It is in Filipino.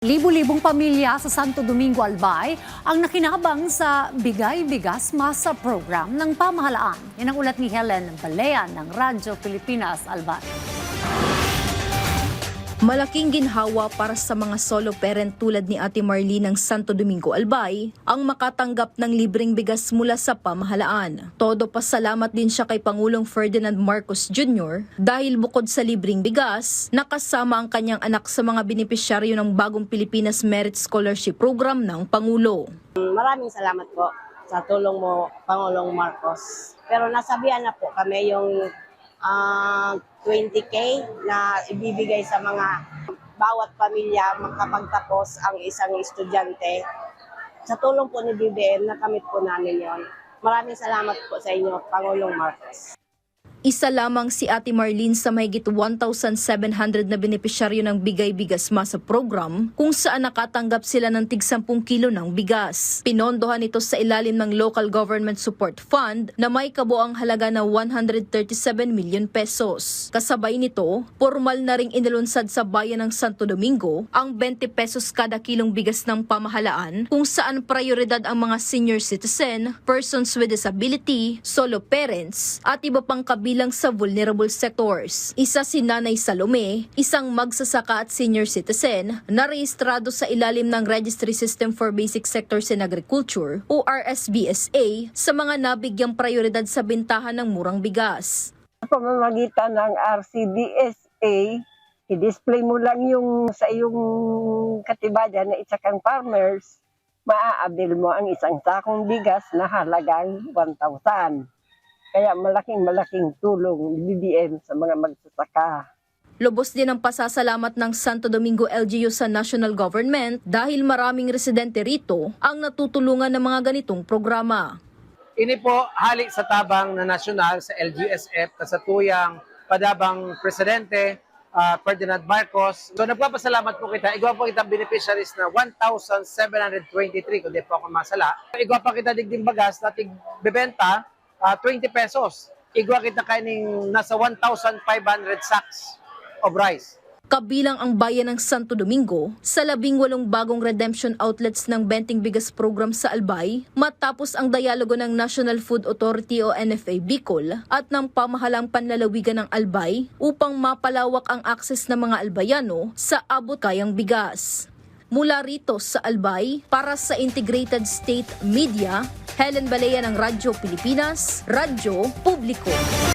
Libu-libong pamilya sa Santo Domingo, Albay ang nakinabang sa Bigay Bigas Masa Program ng pamahalaan. Yan ang ulat ni Helen Balean ng Radyo Pilipinas, Albay. Malaking ginhawa para sa mga solo parent tulad ni Ate Marlene ng Santo Domingo, Albay ang makatanggap ng libreng bigas mula sa pamahalaan. Todo pasalamat din siya kay Pangulong Ferdinand Marcos Jr. dahil bukod sa libreng bigas, nakasama ang kanyang anak sa mga benepisyaryo ng bagong Pilipinas Merit Scholarship Program ng Pangulo. Maraming salamat po sa tulong mo, Pangulong Marcos. Pero nasabihan na po kami yung 20K na ibibigay sa mga bawat pamilya makapagtapos ang isang estudyante. Sa tulong po ni BBM, nakamit po namin yon. Maraming salamat po sa inyo, Pangulong Marcos. Isa lamang si Ate Marlene sa mahigit 1,700 na benepisyaryo ng Bigay Bigas Masa Program kung saan nakatanggap sila ng tig 10 kilo ng bigas. Pinondohan ito sa ilalim ng Local Government Support Fund na may kabuang halaga na 137 milyon pesos. Kasabay nito, formal na ring inilunsad sa bayan ng Santo Domingo ang 20 pesos kada kilong bigas ng pamahalaan kung saan prioridad ang mga senior citizen, persons with disability, solo parents at iba pang kabilang sa vulnerable sectors. Isa si Nanay Salome, isang magsasaka at senior citizen na rehistrado sa ilalim ng Registry System for Basic Sectors in Agriculture o RSBSA sa mga nabigyang prioridad sa bintahan ng murang bigas. Sa pamamagitan ng RCDSA, i-display mo lang yung sa iyong katibayan na isa kang farmers, maaabil mo ang isang sakong bigas na halagang 1,000. Kaya malaking tulong ni BBM sa mga magsasaka. Lubos din ang pasasalamat ng Santo Domingo LGU sa national government dahil maraming residente rito ang natutulungan ng mga ganitong programa. Ini po halik sa tabang na nasyonal sa LGUSF kasatuyang padabang Presidente Ferdinand Marcos. So nagpapasalamat po kita. Igwa po kita beneficiaries na 1,723 kundi po ako masala. Igwa pa kita digding bagas na tigbebenta 20 pesos. Igwa kita kaning nasa 1,500 sacks of rice. Kabilang ang bayan ng Santo Domingo sa 18 bagong redemption outlets ng Benting Bigas Program sa Albay matapos ang dialogo ng National Food Authority o NFA Bicol at ng pamahalang panlalawigan ng Albay upang mapalawak ang akses ng mga Albayano sa abot kayang bigas. Mula rito sa Albay, para sa Integrated State Media, Helen Balean ng Radyo Pilipinas, Radyo Publiko.